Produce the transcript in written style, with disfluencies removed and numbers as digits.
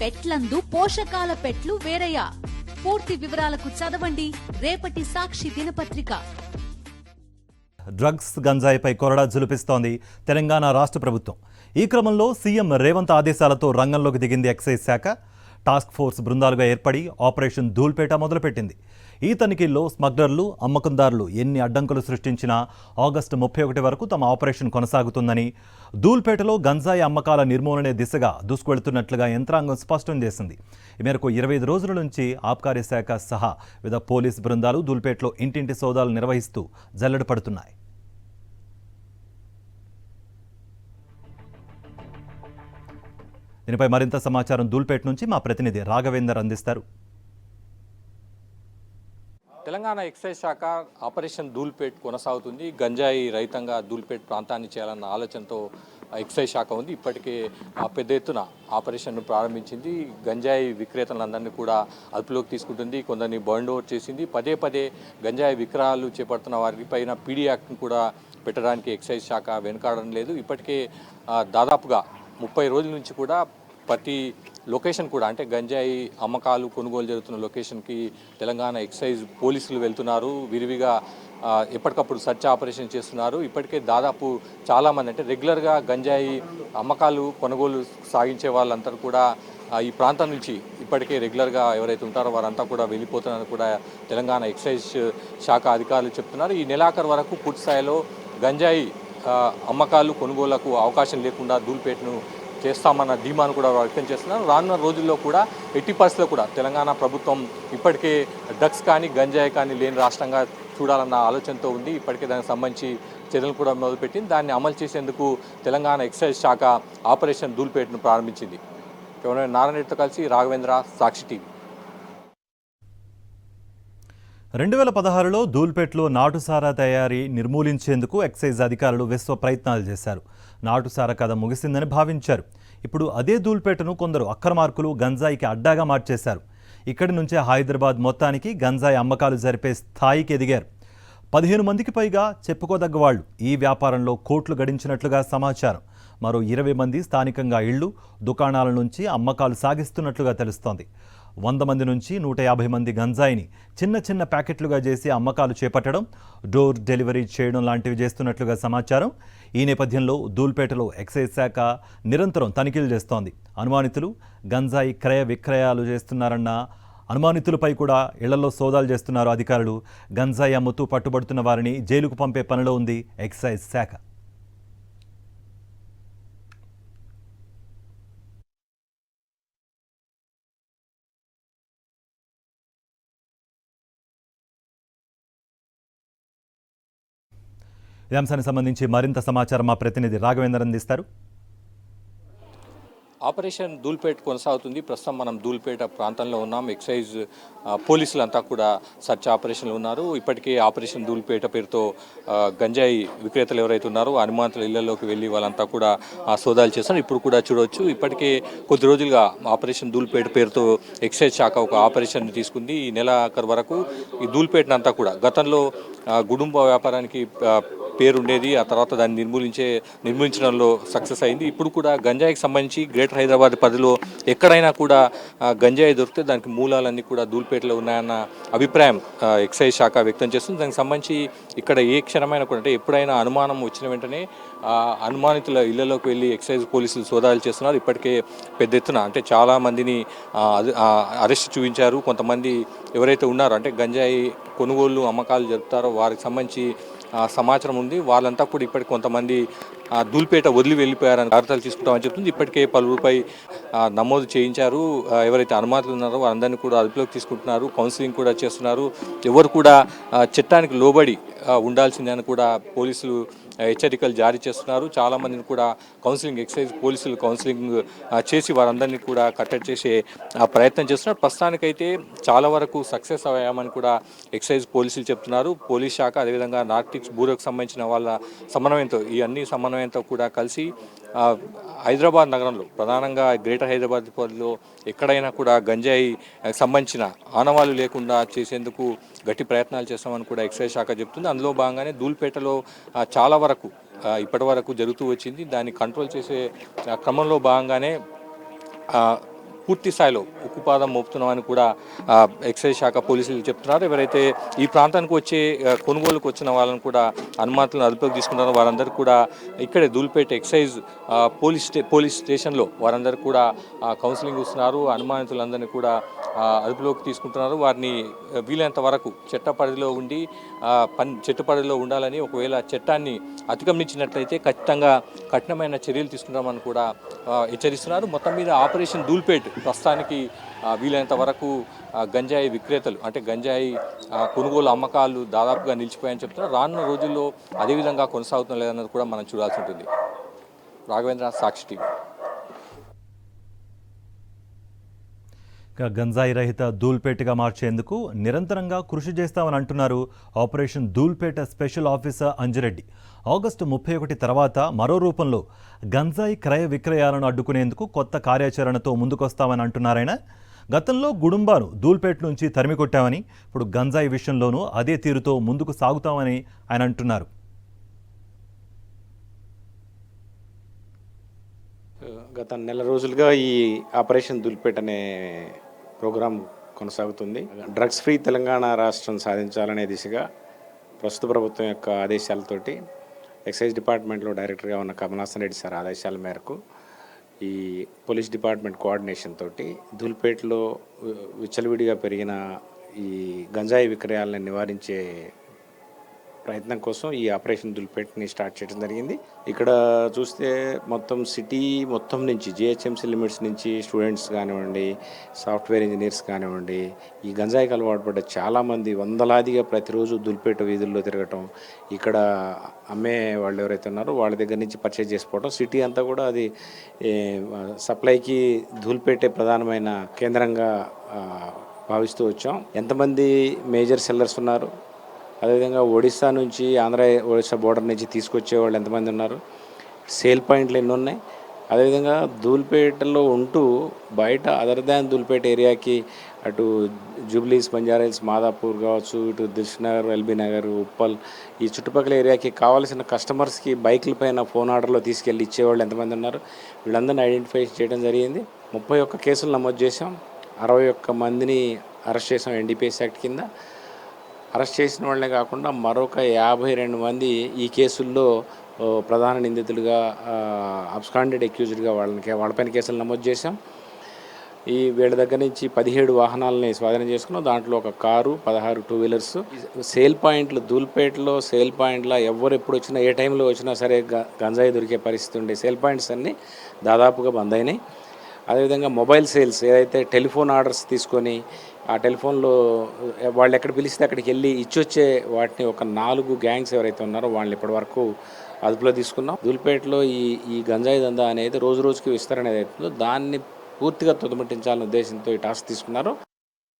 పెట్లందు పోషకాల పెట్లు వేరయ్యా. పూర్తి వివరాలకు చదవండి రేపటి సాక్షి దినపత్రిక. డ్రగ్స్ గంజాయిపై కొరడా జులిపిస్తోంది తెలంగాణ రాష్ట్ర ప్రభుత్వం. ఈ క్రమంలో సీఎం రేవంత్ ఆదేశాలతో రంగంలోకి దిగింది ఎక్సైజ్ శాఖ. టాస్క్ ఫోర్స్ బృందాలుగా ఏర్పడి ఆపరేషన్ ధూల్పేట మొదలుపెట్టింది. ఈ తనిఖీల్లో స్మగ్లర్లు, అమ్మకందారులు ఎన్ని అడ్డంకులు సృష్టించినా ఆగస్టు 31 వరకు తమ ఆపరేషన్ కొనసాగుతుందని, ధూల్పేటలో గంజాయి అమ్మకాల నిర్మూలనే దిశగా దూసుకువెళ్తున్నట్లుగా యంత్రాంగం స్పష్టం చేసింది. ఈ మేరకు 25 రోజుల నుంచి ఆబ్కారీ శాఖ సహా వివిధ పోలీస్ బృందాలు ధూల్పేటలో ఇంటింటి సోదాలు నిర్వహిస్తూ జల్లెడ పడుతున్నాయి. దీనిపై మరింత సమాచారం ధూల్పేట నుంచి మా ప్రతినిధి రాఘవేందర్ అందిస్తారు. తెలంగాణ ఎక్సైజ్ శాఖ ఆపరేషన్ ధూల్పేట్ కొనసాగుతుంది. గంజాయి రహితంగా ధూల్పేట్ ప్రాంతాన్ని చేయాలన్న ఆలోచనతో ఎక్సైజ్ శాఖ ఉంది. ఇప్పటికే పెద్ద ఎత్తున ఆపరేషన్ను ప్రారంభించింది. గంజాయి విక్రేతలందరినీ కూడా అదుపులోకి తీసుకుంటుంది. కొందరిని బర్న్ ఓవర్ చేసింది. పదే పదే గంజాయి విక్రయాలు చేపడుతున్న వారిపైన పీడీ యాక్ట్ను కూడా పెట్టడానికి ఎక్సైజ్ శాఖ వెనుకాడడం లేదు. ఇప్పటికే దాదాపుగా 30 రోజుల నుంచి కూడా ప్రతి లొకేషన్ కూడా అంటే గంజాయి అమ్మకాలు కొనుగోలు జరుగుతున్న లొకేషన్కి తెలంగాణ ఎక్సైజ్ పోలీసులు వెళ్తున్నారు. విరివిగా ఎప్పటికప్పుడు సర్చ్ ఆపరేషన్ చేస్తున్నారు. ఇప్పటికే దాదాపు చాలామంది అంటే రెగ్యులర్గా గంజాయి అమ్మకాలు కొనుగోలు సాగించే వాళ్ళంతా కూడా ఈ ప్రాంతం నుంచి ఇప్పటికే రెగ్యులర్గా ఎవరైతే ఉంటారో వారంతా కూడా వెళ్ళిపోతున్నారని కూడా తెలంగాణ ఎక్సైజ్ శాఖ అధికారులు చెప్తున్నారు. ఈ నెలాఖరు వరకు పూర్తి స్థాయిలో గంజాయి అమ్మకాలు కొనుగోళ్లకు అవకాశం లేకుండా ధూల్పేటను చేస్తామన్న ధీమాను కూడా వ్యక్తం చేస్తున్నారు. రానున్న రోజుల్లో కూడా ఎట్టి పరిస్థితుల్లో కూడా తెలంగాణ ప్రభుత్వం ఇప్పటికే డ్రగ్స్ కానీ గంజాయి కానీ లేని రాష్ట్రంగా చూడాలన్న ఆలోచనతో ఉంది. ఇప్పటికే దానికి సంబంధించి చర్యలు కూడా మొదలుపెట్టింది. దాన్ని అమలు చేసేందుకు తెలంగాణ ఎక్సైజ్ శాఖ ఆపరేషన్ ధూల్పేటను ప్రారంభించింది. నారాయణతో కలిసి రాఘవేంద్ర, సాక్షి టీవీ. 2016లో ధూల్పేటలో నాటుసారా తయారీ నిర్మూలించేందుకు ఎక్సైజ్ అధికారులు విశ్వ ప్రయత్నాలు చేశారు. నాటుసారా కథ ముగిసిందని భావించారు. ఇప్పుడు అదే ధూల్పేటను కొందరు అక్రమార్కులు గంజాయికి అడ్డాగా మార్చేశారు. ఇక్కడి నుంచే హైదరాబాద్ మొత్తానికి గంజాయి అమ్మకాలు జరిపే స్థాయికి ఎదిగారు. 15 మందికి పైగా చెప్పుకోదగ్గ వాళ్ళు ఈ వ్యాపారంలో కోట్లు గడించినట్లుగా సమాచారం. మరో 20 మంది స్థానికంగా ఇళ్లు, దుకాణాల నుంచి అమ్మకాలు సాగిస్తున్నట్లుగా తెలుస్తోంది. 100 మంది నుంచి 150 మంది గంజాయిని చిన్న చిన్న ప్యాకెట్లుగా చేసి అమ్మకాలు చేపట్టడం, డోర్ డెలివరీ చేయడం లాంటివి చేస్తున్నట్లుగా సమాచారం. ఈ నేపథ్యంలో ధూల్పేటలో ఎక్సైజ్ శాఖ నిరంతరం తనిఖీలు చేస్తోంది. అనుమానితులు గంజాయి క్రయ విక్రయాలు చేస్తున్నారన్న అనుమానితులపై కూడా ఇళ్లలో సోదాలు చేస్తున్నారు అధికారులు. గంజాయి అమ్ముతూ పట్టుబడుతున్న వారిని జైలుకు పంపే పనిలో ఉంది ఎక్సైజ్ శాఖ. ఈ అంశానికి సంబంధించి మరింత సమాచారం మా ప్రతినిధి రాఘవేందర్ అందిస్తారు. ఆపరేషన్ ధూల్పేట కొనసాగుతుంది. ప్రస్తుతం మనం ధూల్పేట ప్రాంతంలో ఉన్నాం. ఎక్సైజ్ పోలీసులంతా కూడా సర్చ్ ఆపరేషన్లు ఉన్నారు. ఇప్పటికే ఆపరేషన్ ధూల్పేట పేరుతో గంజాయి విక్రేతలు ఎవరైతే ఉన్నారో అనుమానితుల ఇళ్లలోకి వెళ్ళి వాళ్ళంతా కూడా సోదాలు చేస్తున్నారు. ఇప్పుడు కూడా చూడవచ్చు. ఇప్పటికే కొద్ది రోజులుగా ఆపరేషన్ ధూల్పేట పేరుతో ఎక్సైజ్ శాఖ ఒక ఆపరేషన్ తీసుకుంది. ఈ నెలాఖరు వరకు ఈ ధూల్పేటనంతా కూడా గతంలో గుడుంబ వ్యాపారానికి పేరుండేది. ఆ తర్వాత దాన్ని నిర్మూలించడంలో సక్సెస్ అయింది. ఇప్పుడు కూడా గంజాయికి సంబంధించి గ్రేటర్ హైదరాబాద్ పరిధిలో ఎక్కడైనా కూడా గంజాయి దొరికితే దానికి మూలాలన్నీ కూడా ధూల్పేటలో ఉన్నాయన్న అభిప్రాయం ఎక్సైజ్ శాఖ వ్యక్తం చేస్తుంది. దానికి సంబంధించి ఇక్కడ ఏ క్షణమైనా కూడా అంటే ఎప్పుడైనా అనుమానం వచ్చిన వెంటనే అనుమానితుల ఇళ్లలోకి వెళ్ళి ఎక్సైజ్ పోలీసులు సోదాలు చేస్తున్నారు. ఇప్పటికే పెద్ద ఎత్తున అంటే చాలామందిని అరెస్ట్ చూపించారు. కొంతమంది ఎవరైతే ఉన్నారో అంటే గంజాయి కొనుగోళ్లు అమ్మకాలు జరుపుతారో వారికి సంబంధించి సమాచారం ఉంది. వాళ్ళంతా కూడా ఇప్పటికి కొంతమంది ధూల్పేట వదిలి వెళ్ళిపోయారని జాగ్రత్తలు తీసుకుంటామని చెప్తుంది. ఇప్పటికే పలువురిపై నమోదు చేయించారు. ఎవరైతే అనుమాతులు ఉన్నారో వారందరినీ కూడా అదుపులోకి తీసుకుంటున్నారు. కౌన్సిలింగ్ కూడా చేస్తున్నారు. ఎవరు కూడా చట్టానికి లోబడి ఉండాల్సిందే అని కూడా పోలీసులు హెచ్చరికలు జారీ చేస్తున్నారు. చాలామందిని కూడా ఎక్సైజ్ పోలీసులు కౌన్సిలింగ్ చేసి వారందరినీ కూడా కట్టడి చేసే ప్రయత్నం చేస్తున్నారు. ప్రస్తుతానికైతే చాలా వరకు సక్సెస్ అయ్యామని కూడా ఎక్సైజ్ పోలీసులు చెప్తున్నారు. పోలీస్ శాఖ అదేవిధంగా నార్టిక్స్ బ్యూరోకి సంబంధించిన వాళ్ళ సమన్వయంతో ఈ అన్ని సమన్వయంతో కూడా కలిసి హైదరాబాద్ నగరంలో ప్రధానంగా గ్రేటర్ హైదరాబాద్ పరిధిలో ఎక్కడైనా కూడా గంజాయి సంబంధించిన ఆనవాళ్లు లేకుండా చేసేందుకు గట్టి ప్రయత్నాలు చేస్తామని కూడా ఎక్సైజ్ శాఖ చెప్తుంది. అందులో భాగంగానే ధూల్పేటలో చాలా వరకు ఇప్పటి వరకు జరుగుతూ వచ్చింది. దాన్ని కంట్రోల్ చేసే క్రమంలో భాగంగానే పూర్తి స్థాయిలో ఉక్కుపాదం మోపుతున్నామని కూడా ఎక్సైజ్ శాఖ పోలీసులు చెప్తున్నారు. ఎవరైతే ఈ ప్రాంతానికి వచ్చే కొనుగోలుకు వచ్చిన వాళ్ళని కూడా అనుమతులను అదుపులోకి తీసుకుంటారో వారందరూ కూడా ఇక్కడే ధూళిపేట ఎక్సైజ్ పోలీస్ స్టేషన్లో వారందరూ కూడా కౌన్సిలింగ్ ఇస్తున్నారు. అనుమానితులందరినీ కూడా అదుపులోకి తీసుకుంటున్నారు. వారిని వీలైనంత వరకు చట్ట పరిధిలో ఉండి చట్ట పరిధిలో ఉండాలని, ఒకవేళ చట్టాన్ని అతిక్రమించినట్లయితే ఖచ్చితంగా కఠినమైన చర్యలు తీసుకుంటామని కూడా హెచ్చరిస్తున్నారు. మొత్తం మీద ఆపరేషన్ ధూళిపేట్ ప్రస్తుతానికి వీలైనంత వరకు గంజాయి విక్రేతలు అంటే గంజాయి కొనుగోలు అమ్మకాలు దాదాపుగా నిలిచిపోయాయని చెప్తున్నారు. రానున్న రోజుల్లో అదేవిధంగా కొనసాగుతున్న లేదన్నది కూడా మనం చూడాల్సి ఉంటుంది. రాఘవేంద్ర, సాక్షి టీవీ. గంజాయి రహిత ధూల్పేటగా మార్చేందుకు నిరంతరంగా కృషి చేస్తామని అంటున్నారు operation Dhoolpet special officer Anji Reddy. August 31 తర్వాత మరో రూపంలో గంజాయి క్రయ విక్రయాలను అడ్డుకునేందుకు కొత్త కార్యాచరణతో ముందుకొస్తామని అంటున్నారాయన. గతంలో గుడుంబాను ధూల్పేట నుంచి తరిమికొట్టామని, ఇప్పుడు గంజాయి విషయంలోనూ అదే తీరుతో ముందుకు సాగుతామని ఆయన అంటున్నారు. గత నెల రోజులుగా ఈ ఆపరేషన్ ధూళిపేట అనే ప్రోగ్రాం కొనసాగుతుంది. డ్రగ్స్ ఫ్రీ తెలంగాణ రాష్ట్రం సాధించాలనే దిశగా ప్రస్తుత ప్రభుత్వం యొక్క ఆదేశాలతోటి ఎక్సైజ్ డిపార్ట్మెంట్లో డైరెక్టర్గా ఉన్న కమలాసన్ రెడ్డి సార్ ఆదేశాల మేరకు ఈ పోలీస్ డిపార్ట్మెంట్ కోఆర్డినేషన్ తోటి ధూళిపేటలో విచ్చలవిడిగా పెరిగిన ఈ గంజాయి విక్రయాలను నివారించే ప్రయత్నం కోసం ఈ ఆపరేషన్ ధూళిపేటని స్టార్ట్ చేయడం జరిగింది. ఇక్కడ చూస్తే మొత్తం సిటీ మొత్తం నుంచి జిహెచ్ఎంసీ లిమిట్స్ నుంచి స్టూడెంట్స్ కానివ్వండి, సాఫ్ట్వేర్ ఇంజనీర్స్ కానివ్వండి, ఈ గంజాయికి అలవాటు పడ్డ చాలామంది వందలాదిగా ప్రతిరోజు ధూళిపేట వీధుల్లో తిరగటం, ఇక్కడ అమ్మే వాళ్ళు ఎవరైతే ఉన్నారో వాళ్ళ దగ్గర నుంచి పర్చేజ్ చేసుకోవడం, సిటీ అంతా కూడా అది సప్లైకి ధూళిపేటే ప్రధానమైన కేంద్రంగా భావిస్తూ వచ్చాం. ఎంతమంది మేజర్ సెల్లర్స్ ఉన్నారు, అదేవిధంగా ఒడిశా నుంచి ఒడిశా బోర్డర్ నుంచి తీసుకొచ్చే వాళ్ళు ఎంతమంది ఉన్నారు, సేల్ పాయింట్లు ఎన్ని ఉన్నాయి, అదేవిధంగా ధూళిపేటలో ఉంటూ బయట అదర్ దాన్ ధూళిపేట ఏరియాకి అటు జూబ్లీస్, బంజారాహిల్స్, మాదాపూర్ కావచ్చు, ఇటు దిల్సుఖ్నగర్, ఎల్బీ నగర్, ఉప్పల్ ఈ చుట్టుపక్కల ఏరియాకి కావాల్సిన కస్టమర్స్కి బైకుల పైన ఫోన్ ఆర్డర్లో తీసుకెళ్ళి ఇచ్చేవాళ్ళు ఎంతమంది ఉన్నారు, వీళ్ళందరినీ ఐడెంటిఫై చేయడం జరిగింది. 31 కేసులు నమోదు చేసాం, 61 మందిని అరెస్ట్ చేసాం ఎన్డీపీఎస్ యాక్ట్ కింద. అరెస్ట్ చేసిన వాళ్ళే కాకుండా మరొక 52 మంది ఈ కేసుల్లో ప్రధాన నిందితులుగా అబ్స్కాండెడ్ అక్యూజ్డ్గా వాళ్ళపైన కేసులు నమోదు చేశాం. వీళ్ళ దగ్గర నుంచి 17 వాహనాలని స్వాధీనం చేసుకున్నాం. దాంట్లో ఒక కారు, 16 టూ వీలర్స్. సేల్ పాయింట్లు ధూళిపేటలో సేల్ పాయింట్లో ఎవరు ఎప్పుడు వచ్చినా ఏ టైంలో వచ్చినా సరే గంజాయి దొరికే పరిస్థితి ఉండే సేల్ పాయింట్స్ అన్నీ దాదాపుగా బంద్ అయినాయి. అదేవిధంగా మొబైల్ సేల్స్ ఏదైతే టెలిఫోన్ ఆర్డర్స్ తీసుకొని ఆ టెలిఫోన్లో వాళ్ళు ఎక్కడ పిలిస్తే అక్కడికి వెళ్ళి ఇచ్చొచ్చే వాటిని ఒక 4 గ్యాంగ్స్ ఎవరైతే ఉన్నారో వాళ్ళని ఇప్పటి వరకు అదుపులో తీసుకున్నాం. ధూళిపేటలో ఈ గంజాయి దందా అనేది రోజు రోజుకి విస్తరణ ఏదైతుందో దాన్ని పూర్తిగా తుదముట్టించాలనే ఉద్దేశంతో ఈ టాస్క్ తీసుకున్నారు.